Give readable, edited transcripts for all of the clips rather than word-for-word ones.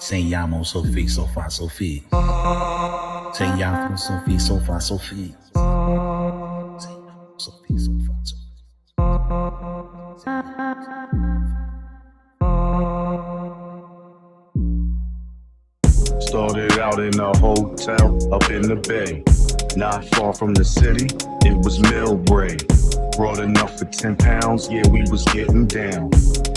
Seignamo Sophie, so far Sophie. Seignamo Sophie, so far Sophie. Seignamo Sophie, so far Sophie. Started out in a hotel up in the bay. Not far from the city, it was Millbrae. Brought enough for 10 pounds, yeah, we was getting down.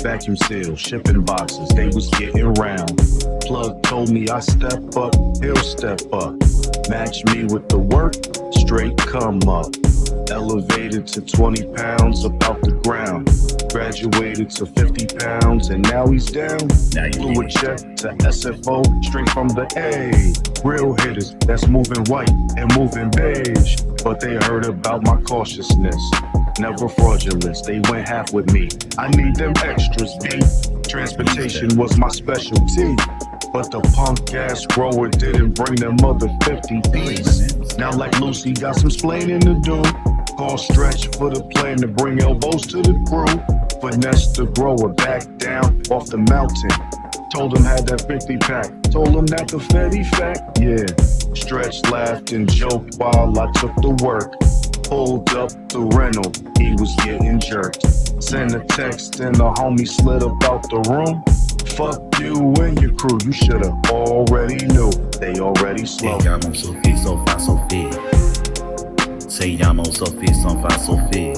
Vacuum seals, shipping boxes, they was getting round. Plug told me I step up, he'll step up. Match me with the work, straight come up. Elevated to 20 pounds about the ground. Graduated to 50 pounds and now he's down. Blew a check to SFO straight from the A. Real hitters that's moving white and moving beige. But they heard about my cautiousness. Never fraudulent, they went half with me. I need them extras, B. Transportation was my specialty. But the punk ass grower didn't bring them other 50 P's. Now like Lucy got some splaining to do. Call Stretch for the plan to bring elbows to the crew. Finesse the grower back down off the mountain. Told him had that 50 pack. Told him that the Fetty fact. Yeah. Stretch laughed and joked while I took the work. Pulled up the rental, he was getting jerked. Sent a text and the homie slid about the room. Fuck you and your crew, you should've already knew. They already slow. Seignamo Sophie, so far Sophie. Seignamo Sophie, so far Sophie.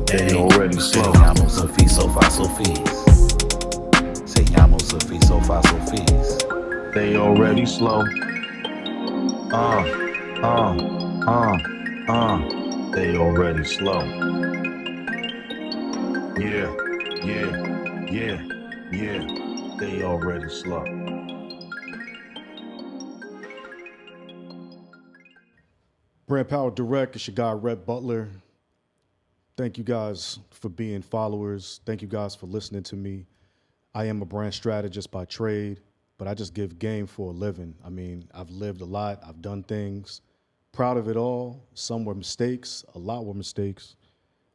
They already slow. Seignamo Sophie, so far Sophie. Seignamo Sophie, so far Sophie. They already slow. They already slow. Yeah. They already slow. Brand Power Direct, it's your guy, Rhett Butler. Thank you guys for being followers. Thank you guys for listening to me. I am a brand strategist by trade, but I just give game for a living. I mean, I've lived a lot. I've done things. Proud of it all. Some were mistakes. A lot were mistakes.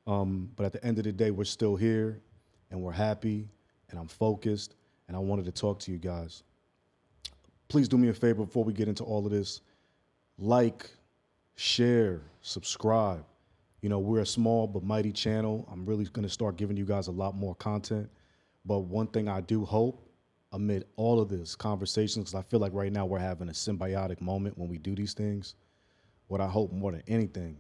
But at the end of the day, we're still here, and we're happy, and I'm focused, and I wanted to talk to you guys. Please do me a favor before we get into all of this. Like, share, subscribe. You know, we're a small but mighty channel. I'm really going to start giving you guys a lot more content. But one thing I do hope amid all of this conversation, because I feel like right now we're having a symbiotic moment when we do these things, what I hope more than anything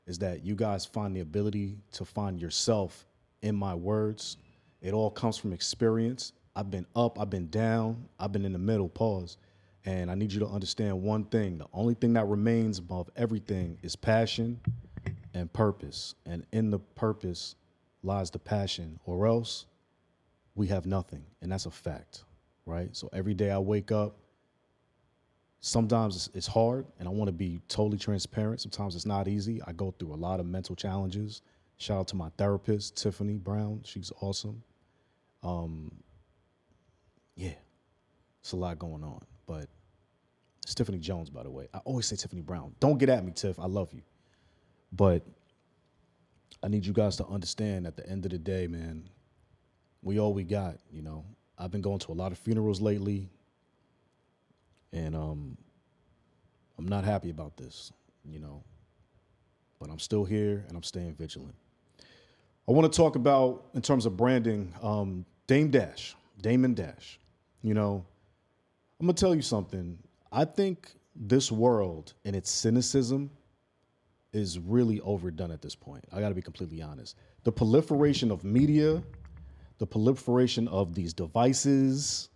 is that you guys find the ability to find yourself in my words. It all comes from experience. I've been up, I've been down, I've been in the middle, pause. And I need you to understand one thing. The only thing that remains above everything is passion and purpose. And in the purpose lies the passion, or else we have nothing. And that's a fact, right? So every day I wake up, sometimes it's hard, and I want to be totally transparent. Sometimes it's not easy. I go through a lot of mental challenges. Shout out to my therapist, Tiffany Brown. She's awesome. Yeah, it's a lot going on. But it's Tiffany Jones, by the way. I always say Tiffany Brown. Don't get at me, Tiff. I love you. But I need you guys to understand at the end of the day, man, we all we got, you know. I've been going to a lot of funerals lately, and I'm not happy about this, you know. But I'm still here, and I'm staying vigilant. I want to talk about, in terms of branding, Damon Dash. You know, I'm going to tell you something. I think this world and its cynicism is really overdone at this point. I got to be completely honest. The proliferation of media, the proliferation of these devices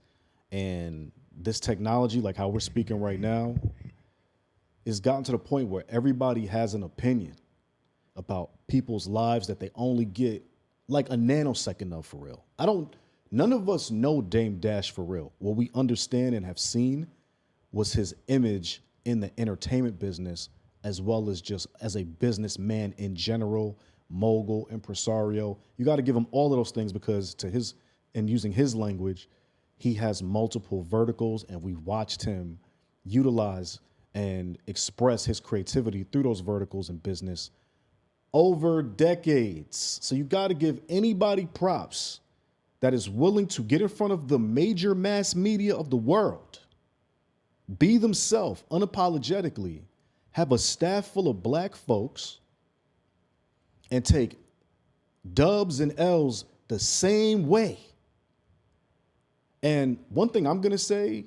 and this technology, like how we're speaking right now, is gotten to the point where everybody has an opinion about people's lives that they only get like a nanosecond of, for real. None of us know Dame Dash for real. What we understand and have seen was his image in the entertainment business, as well as just as a businessman in general, mogul, impresario. You got to give him all of those things because and using his language, he has multiple verticals, and we've watched him utilize and express his creativity through those verticals in business over decades. So you got to give anybody props that is willing to get in front of the major mass media of the world, be themselves unapologetically, have a staff full of black folks, and take dubs and L's the same way. And one thing I'm going to say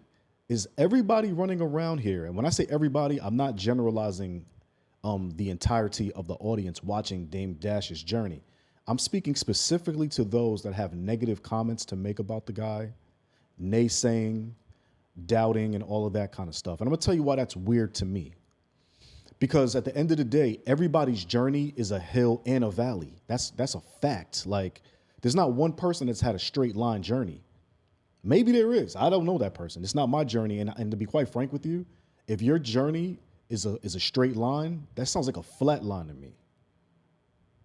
is everybody running around here, and when I say everybody, I'm not generalizing the entirety of the audience watching Dame Dash's journey. I'm speaking specifically to those that have negative comments to make about the guy, naysaying, doubting, and all of that kind of stuff. And I'm going to tell you why that's weird to me. Because at the end of the day, everybody's journey is a hill and a valley. That's a fact. Like, there's not one person that's had a straight line journey. Maybe there is. I don't know that person. It's not my journey. And to be quite frank with you, if your journey is a straight line, that sounds like a flat line to me.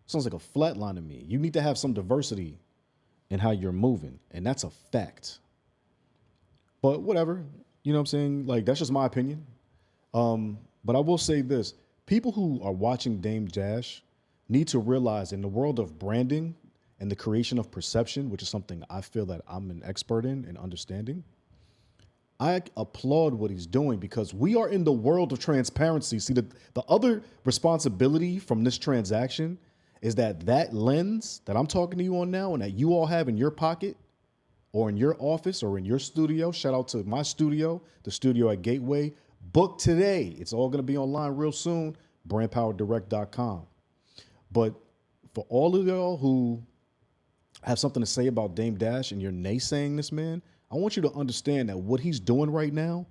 Sounds like a flat line to me. You need to have some diversity in how you're moving. And that's a fact. But whatever, you know what I'm saying? Like, that's just my opinion. But I will say this. People who are watching Dame Dash need to realize in the world of branding and the creation of perception, which is something I feel that I'm an expert in and understanding, I applaud what he's doing because we are in the world of transparency. See, the other responsibility from this transaction is that lens that I'm talking to you on now and that you all have in your pocket or in your office or in your studio, shout out to my studio, the studio at Gateway, book today. It's all going to be online real soon, brandpowerdirect.com. But for all of y'all who have something to say about Dame Dash and you're naysaying this man, I want you to understand that what he's doing right now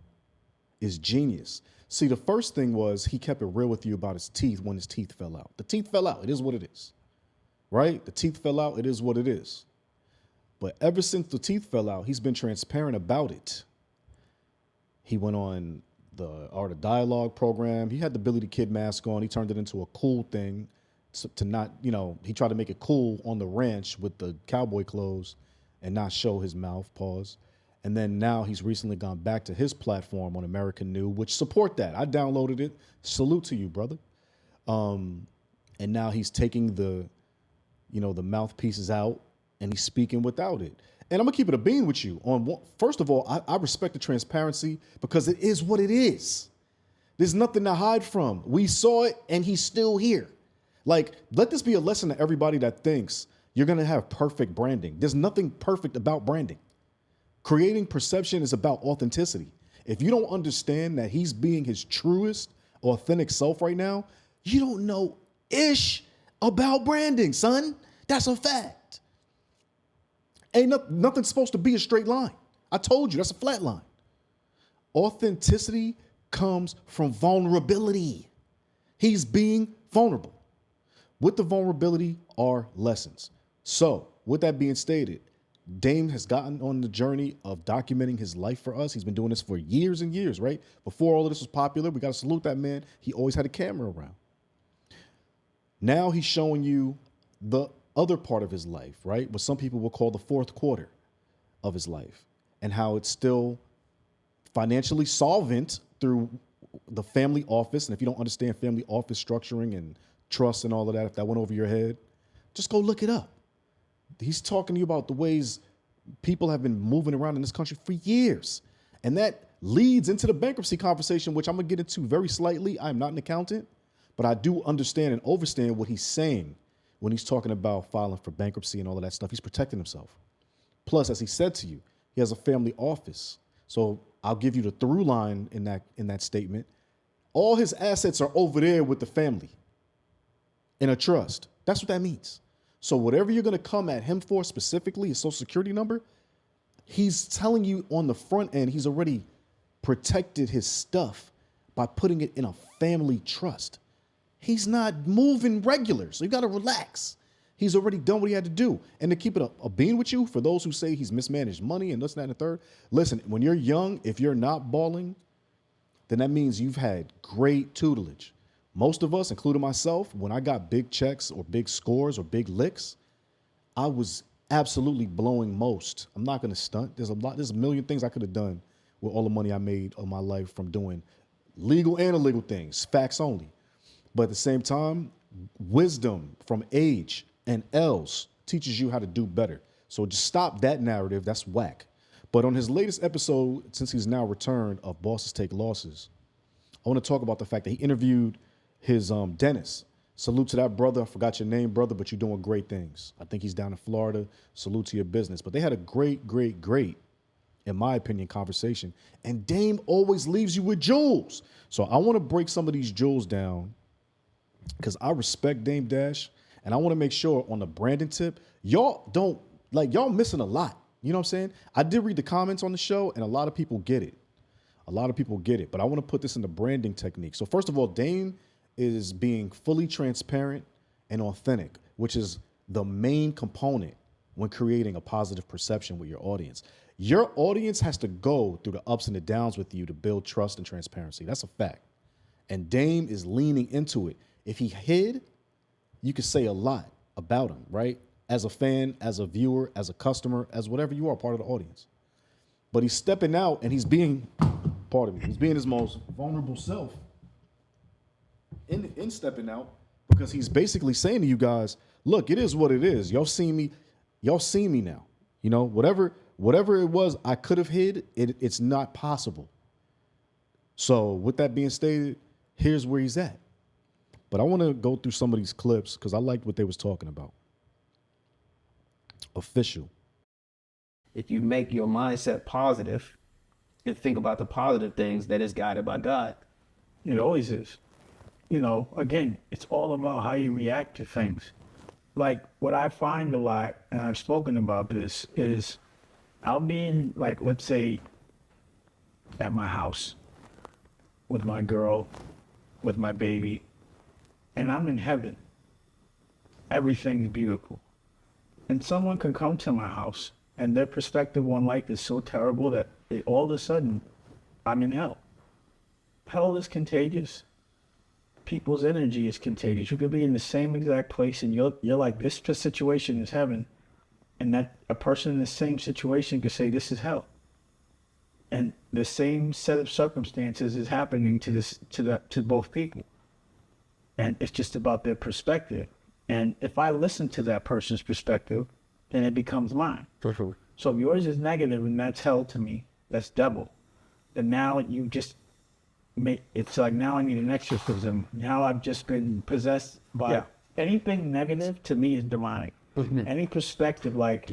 is genius. See, the first thing was he kept it real with you about his teeth when his teeth fell out. The teeth fell out. It is what it is, right? The teeth fell out. It is what it is. But ever since the teeth fell out, he's been transparent about it. He went on the Art of Dialogue program. He had the Billy the Kid mask on. He turned it into a cool thing to not, he tried to make it cool on the ranch with the cowboy clothes and not show his mouth, pause. And then now he's recently gone back to his platform on American New, which support that. I downloaded it. Salute to you, brother. And now he's taking the mouthpieces out and he's speaking without it. And I'm gonna keep it a bean with you. First of all, I respect the transparency because it is what it is. There's nothing to hide from. We saw it and he's still here. Like, let this be a lesson to everybody that thinks you're gonna have perfect branding. There's nothing perfect about branding. Creating perception is about authenticity. If you don't understand that he's being his truest, authentic self right now, you don't know ish about branding, son. That's a fact. Nothing's supposed to be a straight line. I told you, that's a flat line. Authenticity comes from vulnerability. He's being vulnerable. With the vulnerability are lessons. So, with that being stated, Dame has gotten on the journey of documenting his life for us. He's been doing this for years and years, right? Before all of this was popular, we got to salute that man. He always had a camera around. Now he's showing you the other part of his life, right? What some people will call the fourth quarter of his life and how it's still financially solvent through the family office. And if you don't understand family office structuring and trust and all of that, if that went over your head, just go look it up. He's talking to you about the ways people have been moving around in this country for years. And that leads into the bankruptcy conversation, which I'm going to get into very slightly. I'm not an accountant, but I do understand and understand what he's saying when he's talking about filing for bankruptcy and all of that stuff. He's protecting himself. Plus, as he said to you, he has a family office. So I'll give you the through line in that statement. All his assets are over there with the family in a trust. That's what that means. So whatever you're going to come at him for specifically, his social security number, he's telling you on the front end, he's already protected his stuff by putting it in a family trust. He's not moving regular, so you got to relax. He's already done what he had to do. And to keep it a bean with you, for those who say he's mismanaged money and this, that, and the third, listen, when you're young, if you're not balling, then that means you've had great tutelage. Most of us, including myself, when I got big checks or big scores or big licks, I was absolutely blowing most. I'm not going to stunt. There's a million things I could have done with all the money I made of my life from doing legal and illegal things, facts only. But at the same time, wisdom from age and L's teaches you how to do better. So just stop that narrative. That's whack. But on his latest episode, since he's now returned of Bosses Take Losses, I want to talk about the fact that he interviewed his dentist. Salute to that brother. I forgot your name, brother, but you're doing great things. I think he's down in Florida. Salute to your business. But they had a great, in my opinion, conversation. And Dame always leaves you with jewels. So I want to break some of these jewels down because I respect Dame Dash. And I want to make sure on the branding tip, y'all missing a lot. You know what I'm saying? I did read the comments on the show, and a lot of people get it. But I want to put this in the branding technique. So first of all, Dame is being fully transparent and authentic, which is the main component when creating a positive perception with your audience. Your audience has to go through the ups and the downs with you to build trust and transparency. That's a fact. And Dame is leaning into it. If he hid, you could say a lot about him, right? As a fan, as a viewer, as a customer, as whatever you are, part of the audience. But he's stepping out and he's being, he's being his most vulnerable self in stepping out, because he's basically saying to you guys, look, it is what it is. Y'all see me now. You know, whatever it was I could have hid, it's not possible. So with that being stated, here's where he's at. But I want to go through some of these clips because I liked what they was talking about. Official. If you make your mindset positive and think about the positive things, that is guided by God. It always is. You know, again, it's all about how you react to things. Like what I find a lot, and I've spoken about this, is I'll be in, like, let's say, at my house with my girl, with my baby, and I'm in heaven. Everything's beautiful. And someone can come to my house and their perspective on life is so terrible that all of a sudden I'm in hell. Hell is contagious. People's energy is contagious. You could be in the same exact place and you're like, this situation is heaven. And that a person in the same situation could say, this is hell. And the same set of circumstances is happening to both people. And it's just about their perspective. And if I listen to that person's perspective, then it becomes mine. Perfect. So if yours is negative and that's hell to me, that's devil. Then now you just it's like, now I need an exorcism. Now I've just been possessed by anything negative to me is demonic. Any perspective like,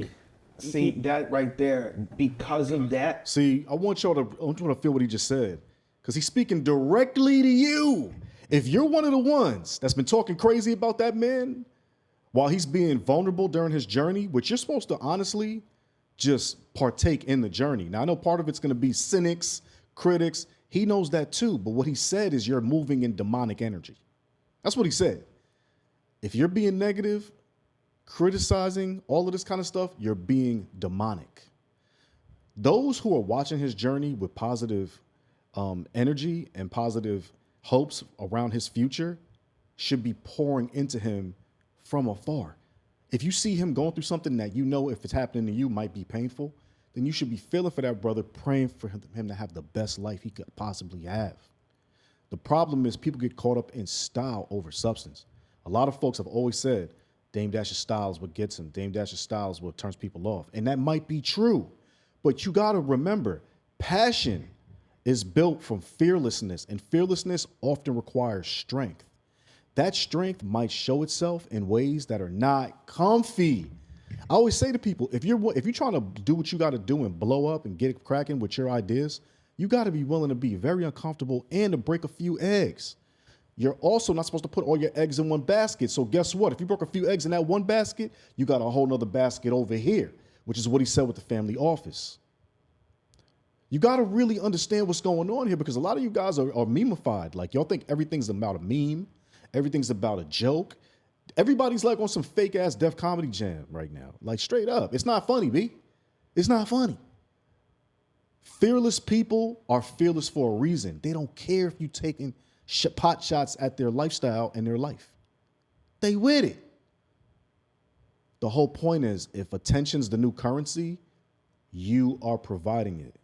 see that right there, because of that. See, I want y'all to feel what he just said, because he's speaking directly to you. If you're one of the ones that's been talking crazy about that man while he's being vulnerable during his journey, which you're supposed to honestly just partake in the journey. Now, I know part of it's going to be cynics, critics. He knows that too. But what he said is you're moving in demonic energy. That's what he said. If you're being negative, criticizing, all of this kind of stuff, you're being demonic. Those who are watching his journey with positive energy and positive hopes around his future should be pouring into him from afar. If you see him going through something that you know, if it's happening to you, might be painful, then you should be feeling for that brother, praying for him to have the best life he could possibly have. The problem is people get caught up in style over substance. A lot of folks have always said Dame Dash's style is what gets him. Dame Dash's style is what turns people off. And that might be true, but you got to remember, passion is built from fearlessness, and fearlessness often requires strength. That strength might show itself in ways that are not comfy. I always say to people, if you're trying to do what you got to do and blow up and get it cracking with your ideas, you got to be willing to be very uncomfortable and to break a few eggs. You're also not supposed to put all your eggs in one basket. So guess what? If you broke a few eggs in that one basket, you got a whole nother basket over here, which is what he said with the family office. You got to really understand what's going on here, because a lot of you guys are memeified. Like, y'all think everything's about a meme. Everything's about a joke. Everybody's like on some fake ass Def Comedy Jam right now. Like, straight up. It's not funny, B. It's not funny. Fearless people are fearless for a reason. They don't care if you taking pot shots at their lifestyle and their life. They with it. The whole point is, if attention's the new currency, you are providing it.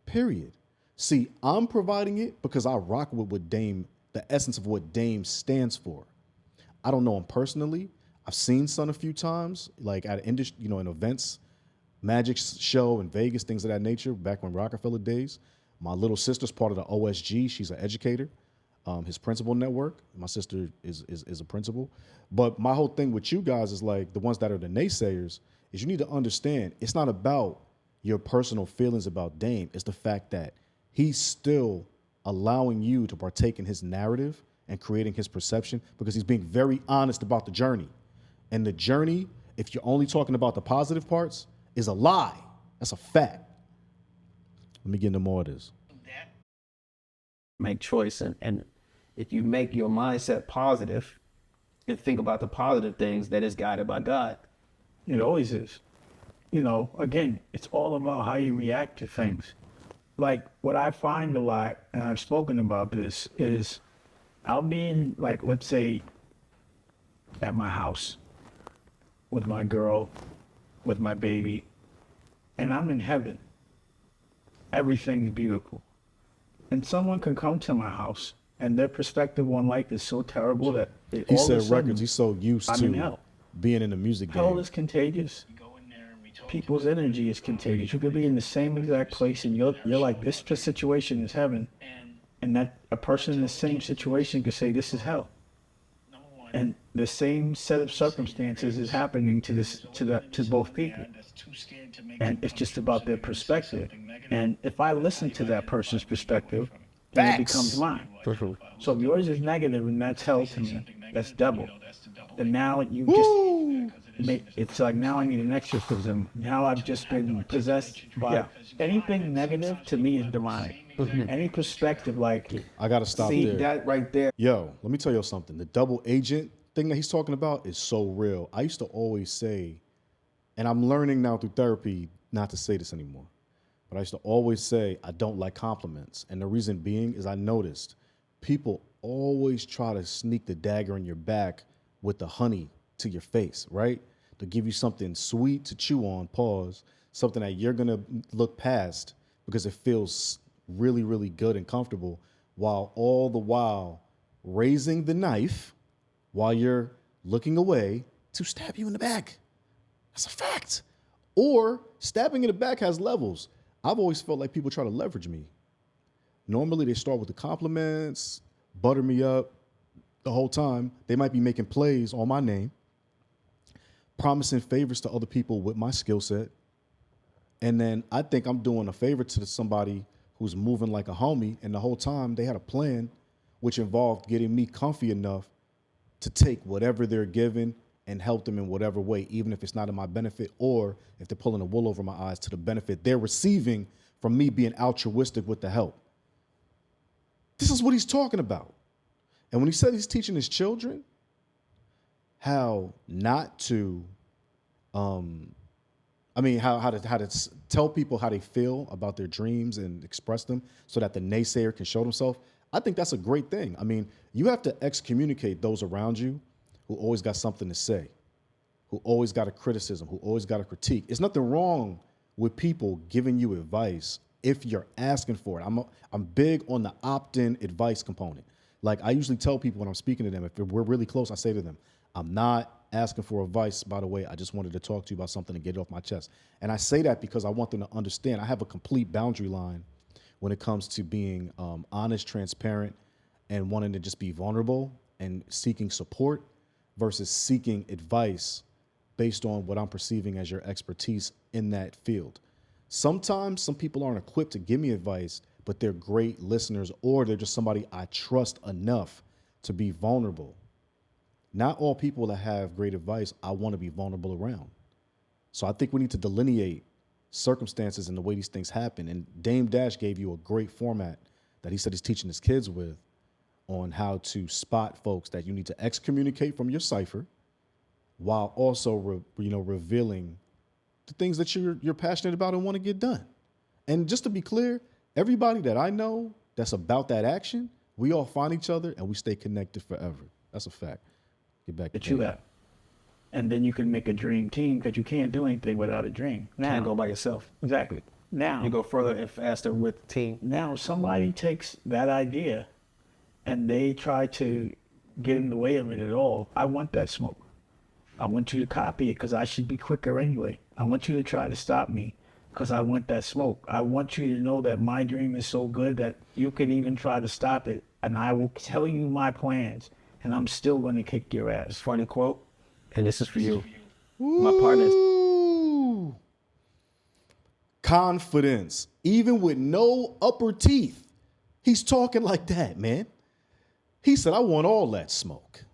Period. See, I'm providing it because I rock with what Dame, the essence of what Dame stands for. I don't know him personally. I've seen Son a few times, like at industry, in events, magic show in Vegas, things of that nature, back when Rockefeller days. My little sister's part of the OSG. She's an educator, his principal network. My sister is a principal. But my whole thing with you guys is like the ones that are the naysayers is you need to understand it's not about your personal feelings about Dame. It's the fact that he's still allowing you to partake in his narrative and creating his perception because he's being very honest about the journey. And the journey, if you're only talking about the positive parts, is a lie. That's a fact. Let me get into more of this. Make choice, and if you make your mindset positive and think about the positive things, that is guided by God. It always is. Again, it's all about how you react to things. Like what I find a lot, and I've spoken about this, is I'll be in, like, let's say, at my house with my girl, with my baby, and I'm in heaven. Everything's beautiful. And someone can come to my house and their perspective on life is so terrible that he said records, he's so used I'm in hell. Being in the music game. Hell is contagious. People's energy is contagious. You could be in the same exact place and you're like, this situation is heaven. And that a person in the same situation could say this is hell. And the same set of circumstances is happening to both people. And it's just about their perspective. And if I listen to that person's perspective, then it becomes mine. So if yours is negative and that's hell to me, that's double. And now you it's like now I need an exorcism. Now I've just been possessed by anything negative to me is demonic. Any perspective, like I gotta stop see there. that right there. Yo, let me tell you something. The double agent thing that he's talking about is so real. I used to always say, and I'm learning now through therapy not to say this anymore, but I used to always say I don't like compliments. And the reason being is I noticed people always try to sneak the dagger in your back with the honey to your face, right? To give you something sweet to chew on, pause, something that you're gonna look past because it feels really, really good and comfortable, while all the while raising the knife while you're looking away to stab you in the back. That's a fact. Or stabbing in the back has levels. I've always felt like people try to leverage me. Normally they start with the compliments, butter me up the whole time. They might be making plays on my name, promising favors to other people with my skill set. And then I think I'm doing a favor to somebody who's moving like a homie, and the whole time they had a plan which involved getting me comfy enough to take whatever they're given and help them in whatever way, even if it's not in my benefit or if they're pulling the wool over my eyes to the benefit they're receiving from me being altruistic with the help. This is what he's talking about. And when he said he's teaching his children how not to, how to tell people how they feel about their dreams and express them so that the naysayer can show themselves, I think that's a great thing. I mean, you have to excommunicate those around you who always got something to say, who always got a criticism, who always got a critique. There's nothing wrong with people giving you advice if you're asking for it. I'm big on the opt-in advice component. Like I usually tell people when I'm speaking to them, if we're really close, I say to them, I'm not asking for advice, by the way. I just wanted to talk to you about something and get it off my chest. And I say that because I want them to understand I have a complete boundary line when it comes to being honest, transparent, and wanting to just be vulnerable and seeking support versus seeking advice based on what I'm perceiving as your expertise in that field. Sometimes some people aren't equipped to give me advice, but they're great listeners, or they're just somebody I trust enough to be vulnerable. Not all people that have great advice I want to be vulnerable around. So I think we need to delineate circumstances and the way these things happen. And Dame Dash gave you a great format that he said he's teaching his kids with on how to spot folks that you need to excommunicate from your cipher while also revealing the things that you're passionate about and want to get done. And just to be clear, everybody that I know that's about that action, we all find each other and we stay connected forever. That's a fact. Get back to that you have. And then you can make a dream team because you can't do anything without a dream. Now, can't go by yourself. Exactly. Now you go further and faster with the team. Now somebody takes that idea and they try to get in the way of it at all. I want that smoke. I want you to copy it because I should be quicker anyway. I want you to try to stop me because I want that smoke. I want you to know that my dream is so good that you can even try to stop it. And I will tell you my plans, and I'm still going to kick your ass. Funny quote, and this is for you. My partner. Ooh. Confidence, even with no upper teeth. He's talking like that, man. He said, I want all that smoke.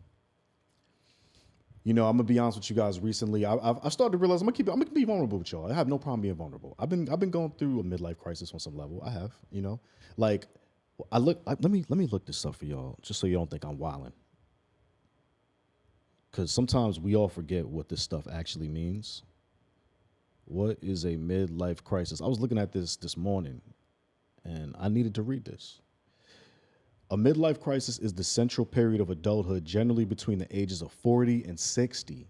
You know, I'm gonna be honest with you guys. Recently, I've started to realize I'm gonna be vulnerable with y'all. I have no problem being vulnerable. I've been going through a midlife crisis on some level. I have, you know, like let me look this up for y'all, just so you don't think I'm wilding. Because sometimes we all forget what this stuff actually means. What is a midlife crisis? I was looking at this morning, and I needed to read this. A midlife crisis is the central period of adulthood, generally between the ages of 40 and 60,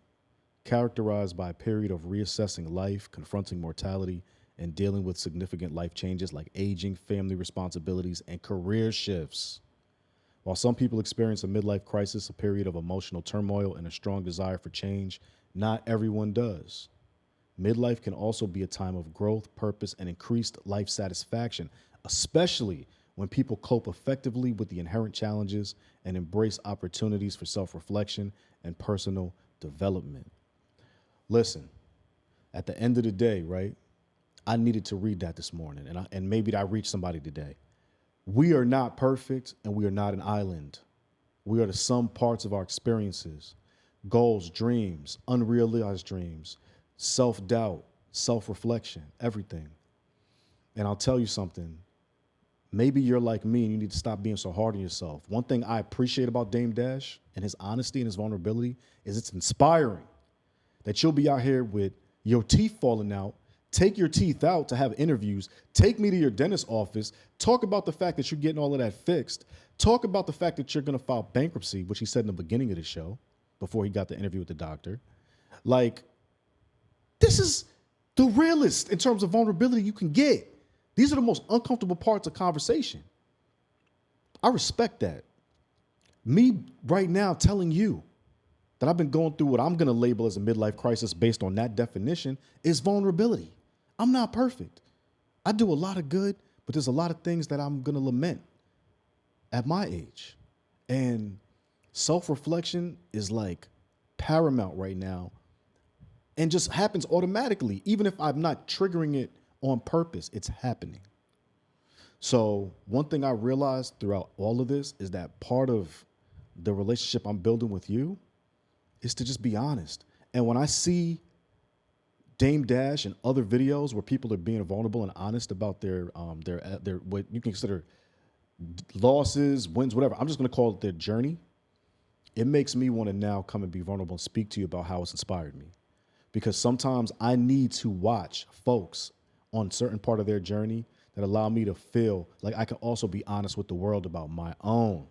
characterized by a period of reassessing life, confronting mortality, and dealing with significant life changes like aging, family responsibilities, and career shifts. While some people experience a midlife crisis, a period of emotional turmoil, and a strong desire for change, not everyone does. Midlife can also be a time of growth, purpose, and increased life satisfaction, especially when people cope effectively with the inherent challenges and embrace opportunities for self-reflection and personal development. Listen, at the end of the day, right, I needed to read that this morning, and maybe I reached somebody today. We are not perfect, and we are not an island. We are the sum parts of our experiences, goals, dreams, unrealized dreams, self-doubt, self-reflection, everything. And I'll tell you something. Maybe you're like me and you need to stop being so hard on yourself. One thing I appreciate about Dame Dash and his honesty and his vulnerability is it's inspiring that you'll be out here with your teeth falling out, take your teeth out to have interviews, take me to your dentist's office, talk about the fact that you're getting all of that fixed, talk about the fact that you're going to file bankruptcy, which he said in the beginning of the show before he got the interview with the doctor. Like, this is the realest in terms of vulnerability you can get. These are the most uncomfortable parts of conversation. I respect that. Me right now telling you that I've been going through what I'm going to label as a midlife crisis based on that definition is vulnerability. I'm not perfect. I do a lot of good, but there's a lot of things that I'm going to lament at my age. And self-reflection is like paramount right now and just happens automatically. Even if I'm not triggering it on purpose, it's happening. So one thing I realized throughout all of this is that part of the relationship I'm building with you is to just be honest. And when I see Dame Dash and other videos where people are being vulnerable and honest about their what you can consider losses, wins, whatever, I'm just going to call it their journey. It makes me want to now come and be vulnerable and speak to you about how it's inspired me. Because sometimes I need to watch folks on certain part of their journey that allow me to feel like I can also be honest with the world about my own.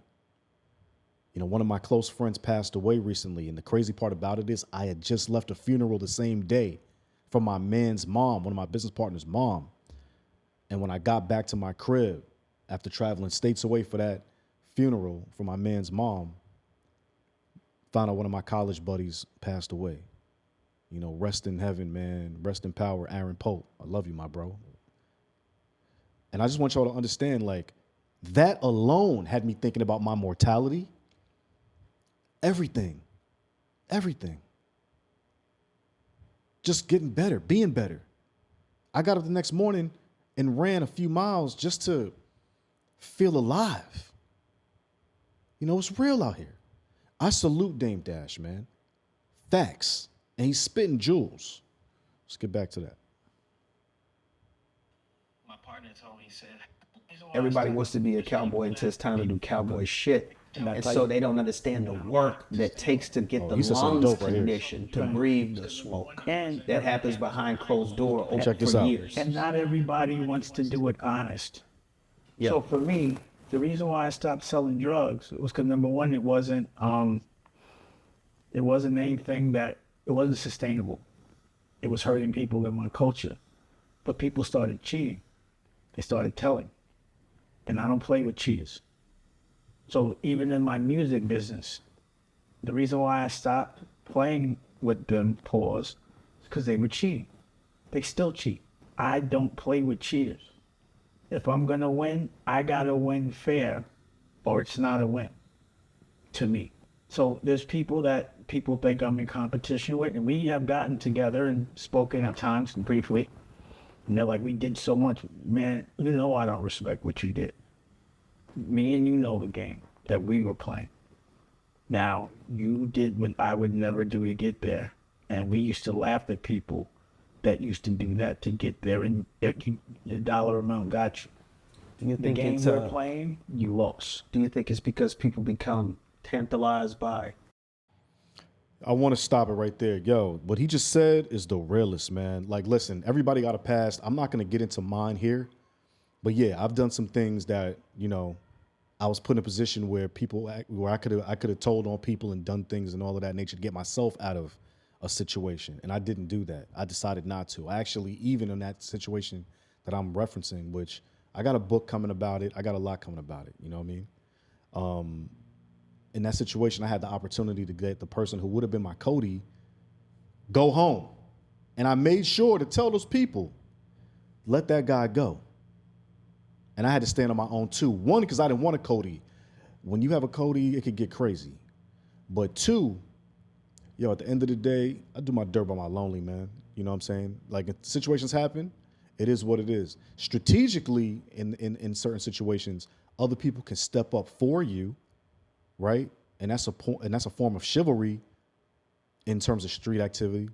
You know, one of my close friends passed away recently, and the crazy part about it is I had just left a funeral the same day for my man's mom, one of my business partner's mom. And when I got back to my crib after traveling states away for that funeral for my man's mom, found out one of my college buddies passed away. You know, rest in heaven, man. Rest in power, Aaron Pope. I love you, my bro. And I just want y'all to understand, like, that alone had me thinking about my mortality. Everything. Just getting better, being better. I got up the next morning and ran a few miles just to feel alive. You know, it's real out here. I salute Dame Dash, man. Facts. And he's spitting jewels. Let's get back to that. My partner told me, he said, everybody wants to be a cowboy until it's time to do cowboy shit. And so they don't understand the work that takes to get the lungs conditioned to breathe the smoke. And that happens behind closed door for years. And not everybody wants to do it honest. Yep. So for me, the reason why I stopped selling drugs was because, number one, it wasn't anything that, it wasn't sustainable. It was hurting people in my culture. But people started cheating. They started telling. And I don't play with cheaters. So even in my music business, the reason why I stopped playing with them pause because they were cheating. They still cheat. I don't play with cheaters. If I'm going to win, I got to win fair or it's not a win to me. So there's people that people think I'm in competition with, and we have gotten together and spoken at times briefly. And they're like, we did so much. Man, you know I don't respect what you did. Me and you know the game that we were playing. Now, you did what I would never do to get there. And we used to laugh at people that used to do that to get there, and the dollar amount got you. Do you think the game it's we're playing, you lost. Do you think it's because people become tantalized by? I want to stop it right there. Yo, what he just said is the realest, man. Like, listen, everybody got a past. I'm not going to get into mine here. But yeah, I've done some things that, you know, I was put in a position where I could have told on people and done things and all of that nature to get myself out of a situation. And I didn't do that. I decided not to. I actually, even in that situation that I'm referencing, which I got a book coming about it. I got a lot coming about it. You know what I mean? In that situation, I had the opportunity to get the person who would have been my Cody go home. And I made sure to tell those people, let that guy go. And I had to stand on my own too. One, because I didn't want a Cody. When you have a Cody, it could get crazy. But two, yo, at the end of the day, I do my dirt by my lonely, man. You know what I'm saying? Like, if situations happen, it is what it is. Strategically, in certain situations, other people can step up for you, right? And that's a form of chivalry in terms of street activity.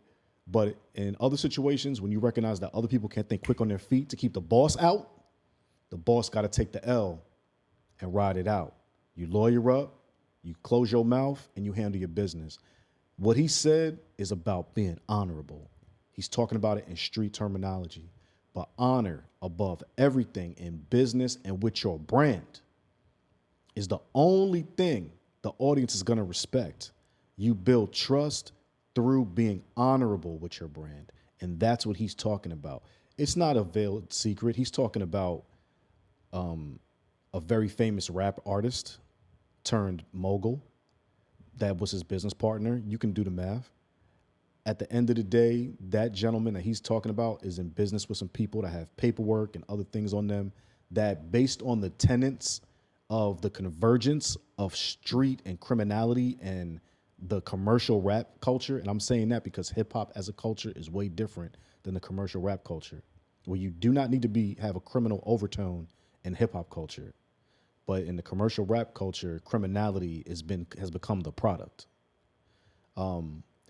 But in other situations, when you recognize that other people can't think quick on their feet to keep the boss out, the boss got to take the L and ride it out. You lawyer up, you close your mouth, and you handle your business. What he said is about being honorable. He's talking about it in street terminology. But honor above everything in business and with your brand is the only thing the audience is going to respect. You build trust through being honorable with your brand. And that's what he's talking about. It's not a veiled secret. He's talking about a very famous rap artist turned mogul. That was his business partner. You can do the math. At the end of the day, that gentleman that he's talking about is in business with some people that have paperwork and other things on them that, based on the tenets of the convergence of street and criminality and the commercial rap culture, and I'm saying that because hip hop as a culture is way different than the commercial rap culture, where you do not need to have a criminal overtone in hip hop culture. But in the commercial rap culture, criminality has become the product.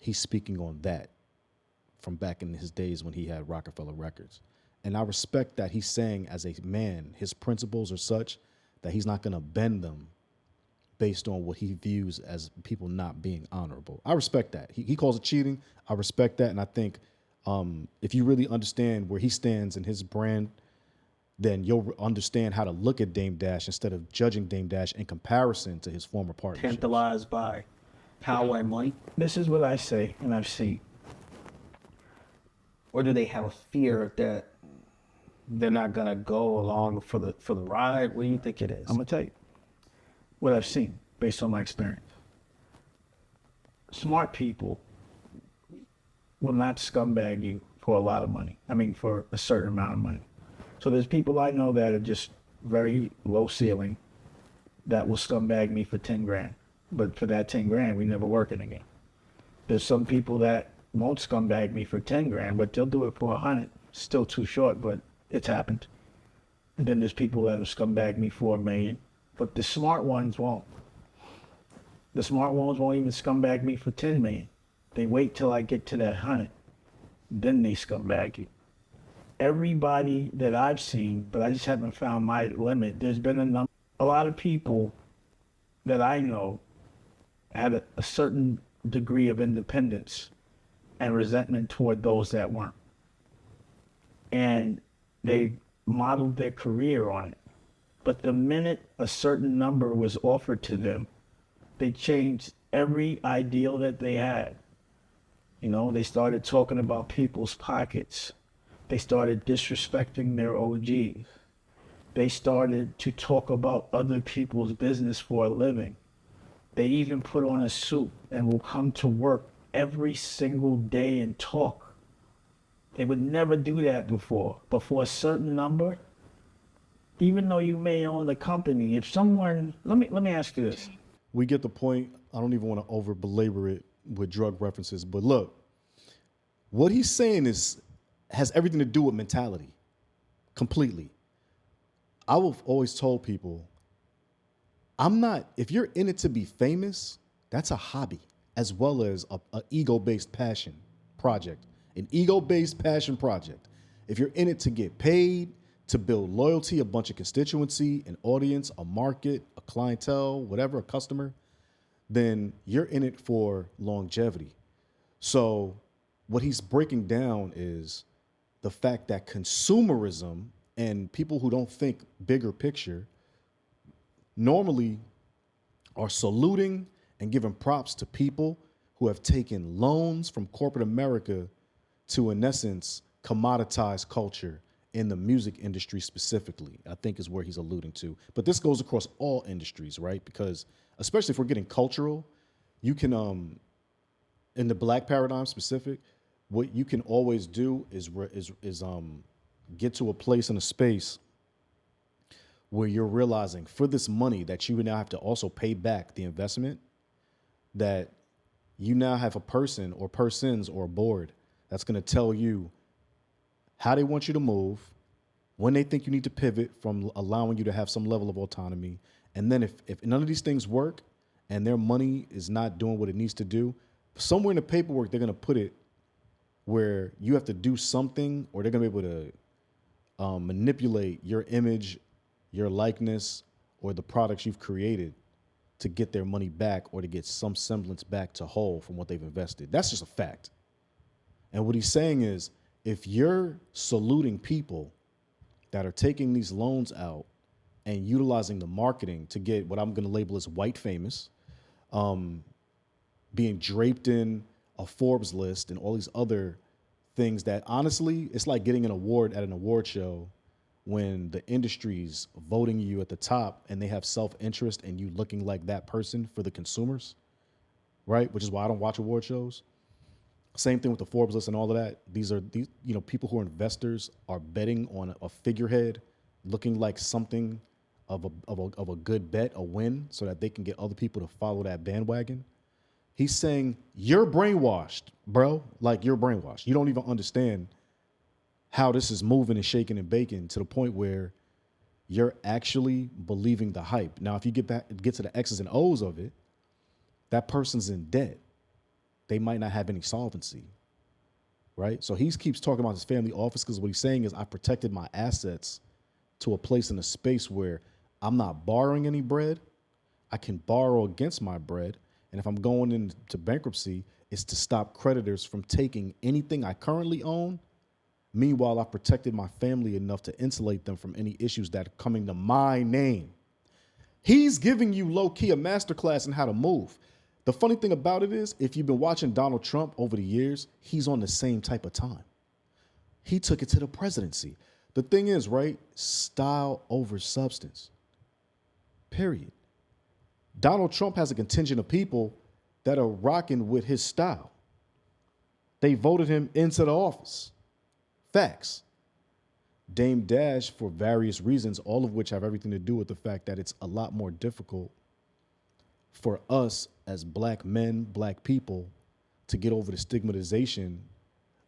He's speaking on that from back in his days when he had Rockefeller Records. And I respect that he's saying, as a man, his principles are such that he's not going to bend them based on what he views as people not being honorable. I respect that. He calls it cheating. I respect that. And I think if you really understand where he stands in his brand, then you'll understand how to look at Dame Dash instead of judging Dame Dash in comparison to his former partners. Tantalized by power and money? This is what I say, and I've seen. Or do they have a fear that they're not gonna go along for the ride? What do you think it is? I'm gonna tell you what I've seen based on my experience. Smart people will not scumbag you for a lot of money. I mean, for a certain amount of money. So there's people I know that are just very low ceiling that will scumbag me for 10 grand. But for that 10 grand, we never working again. There's some people that won't scumbag me for 10 grand, but they'll do it for 100. Still too short, but it's happened. And then there's people that will scumbag me for $1 million, but the smart ones won't. The smart ones won't even scumbag me for 10 million. They wait till I get to that 100, then they scumbag you. Everybody that I've seen, but I just haven't found my limit. There's been a lot of people that I know had a certain degree of independence and resentment toward those that weren't. And they modeled their career on it. But the minute a certain number was offered to them, they changed every ideal that they had. You know, they started talking about people's pockets. They started disrespecting their OGs. They started to talk about other people's business for a living. They even put on a suit and will come to work every single day and talk. They would never do that before. But for a certain number, even though you may own the company, if someone, let me ask you this. We get the point. I don't even want to over belabor it with drug references, but look, what he's saying has everything to do with mentality, completely. I've always told people, if you're in it to be famous, that's a hobby as well as a ego-based passion project, an ego-based passion project. If you're in it to get paid, to build loyalty, a bunch of constituency, an audience, a market, a clientele, whatever, a customer, then you're in it for longevity. So what he's breaking down is the fact that consumerism and people who don't think bigger picture normally are saluting and giving props to people who have taken loans from corporate America to, in essence, commoditize culture in the music industry specifically, I think is where he's alluding to. But this goes across all industries, right? Because especially if we're getting cultural, you can, in the black paradigm specific, what you can always do is get to a place in a space where you're realizing for this money that you now have to also pay back the investment, that you now have a person or persons or a board that's going to tell you how they want you to move, when they think you need to pivot from allowing you to have some level of autonomy. And then if none of these things work and their money is not doing what it needs to do, somewhere in the paperwork, they're going to put it where you have to do something, or they're going to be able to manipulate your image, your likeness, or the products you've created to get their money back or to get some semblance back to whole from what they've invested. That's just a fact. And what he's saying is, if you're saluting people that are taking these loans out and utilizing the marketing to get what I'm going to label as white famous, being draped in a Forbes list and all these other things that honestly, it's like getting an award at an award show when the industry's voting you at the top and they have self-interest in you looking like that person for the consumers, right? Which is why I don't watch award shows. Same thing with the Forbes list and all of that. These people who are investors are betting on a figurehead looking like something of a good bet, a win, so that they can get other people to follow that bandwagon. He's saying, you're brainwashed, bro. Like, you're brainwashed. You don't even understand how this is moving and shaking and baking to the point where you're actually believing the hype. Now, if you get to the X's and O's of it, that person's in debt. They might not have any solvency, right? So he keeps talking about his family office because what he's saying is, I protected my assets to a place in a space where I'm not borrowing any bread. I can borrow against my bread. And if I'm going into bankruptcy, it's to stop creditors from taking anything I currently own. Meanwhile, I've protected my family enough to insulate them from any issues that are coming to my name. He's giving you low-key a masterclass in how to move. The funny thing about it is, if you've been watching Donald Trump over the years, he's on the same type of time. He took it to the presidency. The thing is, right, style over substance, period. Donald Trump has a contingent of people that are rocking with his style. They voted him into the office. Facts. Dame Dash, for various reasons, all of which have everything to do with the fact that it's a lot more difficult for us as black men, black people, to get over the stigmatization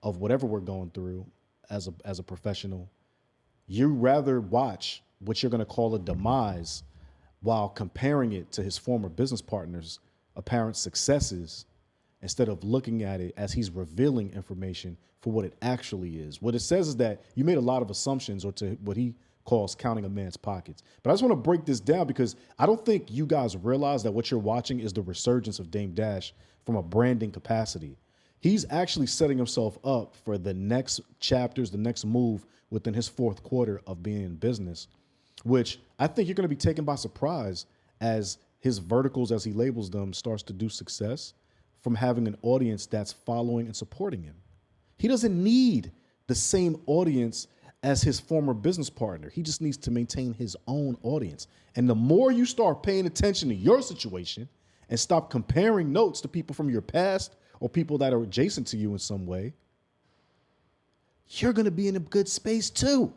of whatever we're going through as a professional. You rather watch what you're going to call a demise while comparing it to his former business partners' apparent successes, instead of looking at it as he's revealing information for what it actually is. What it says is that you made a lot of assumptions, or to what he calls counting a man's pockets. But I just want to break this down because I don't think you guys realize that what you're watching is the resurgence of Dame Dash from a branding capacity. He's actually setting himself up for the next chapters, the next move within his fourth quarter of being in business, which I think you're going to be taken by surprise as his verticals, as he labels them, starts to do success from having an audience that's following and supporting him. He doesn't need the same audience as his former business partner. He just needs to maintain his own audience. And the more you start paying attention to your situation and stop comparing notes to people from your past or people that are adjacent to you in some way, you're going to be in a good space too.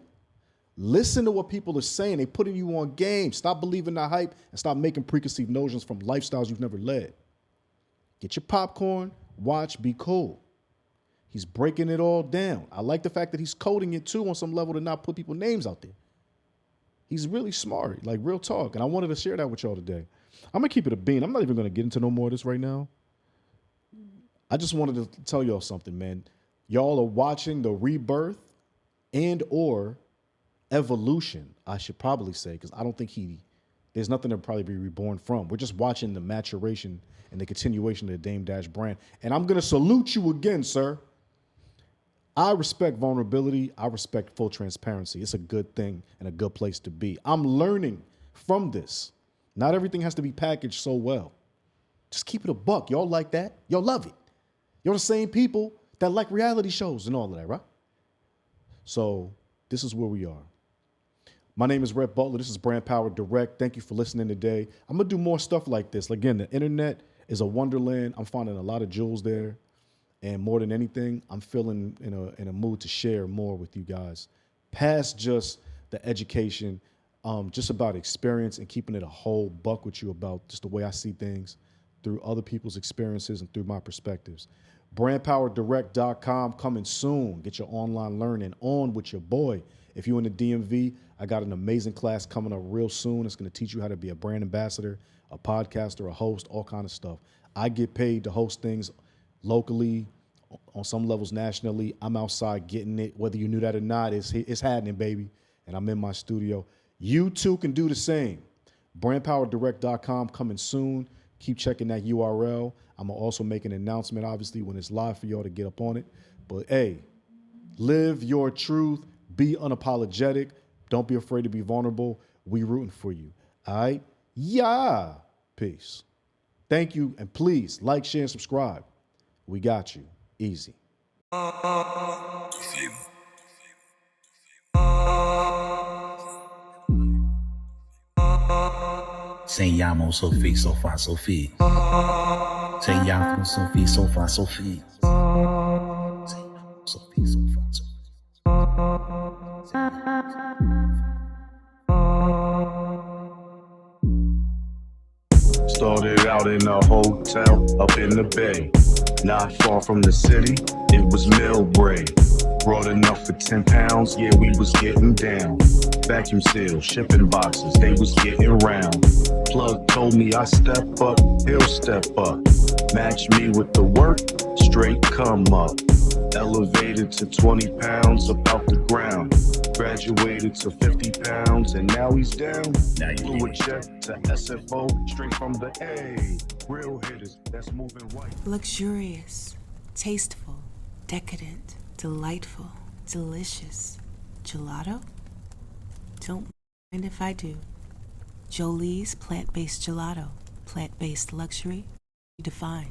Listen to what people are saying. They putting you on game. Stop believing the hype and stop making preconceived notions from lifestyles you've never led. Get your popcorn, watch, be cool. He's breaking it all down. I like the fact that he's coding it too on some level to not put people's names out there. He's really smart, like real talk. And I wanted to share that with y'all today. I'm going to keep it a bean. I'm not even going to get into no more of this right now. I just wanted to tell y'all something, man. Y'all are watching the rebirth and or evolution, I should probably say, because I don't think there's nothing to probably be reborn from. We're just watching the maturation and the continuation of the Dame Dash brand. And I'm going to salute you again, sir. I respect vulnerability. I respect full transparency. It's a good thing and a good place to be. I'm learning from this. Not everything has to be packaged so well. Just keep it a buck. Y'all like that? Y'all love it. You're the same people that like reality shows and all of that, right? So this is where we are. My name is Rhett Butler. This is Brand Power Direct. Thank you for listening today. I'm going to do more stuff like this. Again, the internet is a wonderland. I'm finding a lot of jewels there. And more than anything, I'm feeling in a mood to share more with you guys. Past just the education, just about experience and keeping it a whole buck with you about just the way I see things through other people's experiences and through my perspectives. BrandPowerDirect.com coming soon. Get your online learning on with your boy. If you're in the DMV, I got an amazing class coming up real soon. It's going to teach you how to be a brand ambassador, a podcaster, a host, all kind of stuff. I get paid to host things locally, on some levels nationally. I'm outside getting it. Whether you knew that or not, it's happening, baby. And I'm in my studio. You too can do the same. BrandPowerDirect.com coming soon. Keep checking that URL. I'm going to also make an announcement, obviously, when it's live for y'all to get up on it. But, hey, live your truth. Be unapologetic. Don't be afraid to be vulnerable. We rooting for you. All right? Yeah. Peace. Thank you. And please like, share, and subscribe. We got you. Easy. Seignamo Sophie, so far, Sophie. Seignamo Sophie, so far, Sophie. Seignamo Sophie, so far, Sophie. Started out in a hotel up in the bay. Not far from the city, it was Millbrae. Brought enough for 10 pounds, yeah, we was getting down. Vacuum seals, shipping boxes, they was getting round. Plug told me I step up, he'll step up. Match me with the work, straight come up. Elevated to 20 pounds about the ground. Graduated to 50 pounds and now he's down. Blew a check to SFO, straight from the A. Real hitters, that's moving white. Luxurious, tasteful, decadent, delightful, delicious. Gelato? Don't mind if I do. Jolie's plant-based gelato. Plant-based luxury, defined.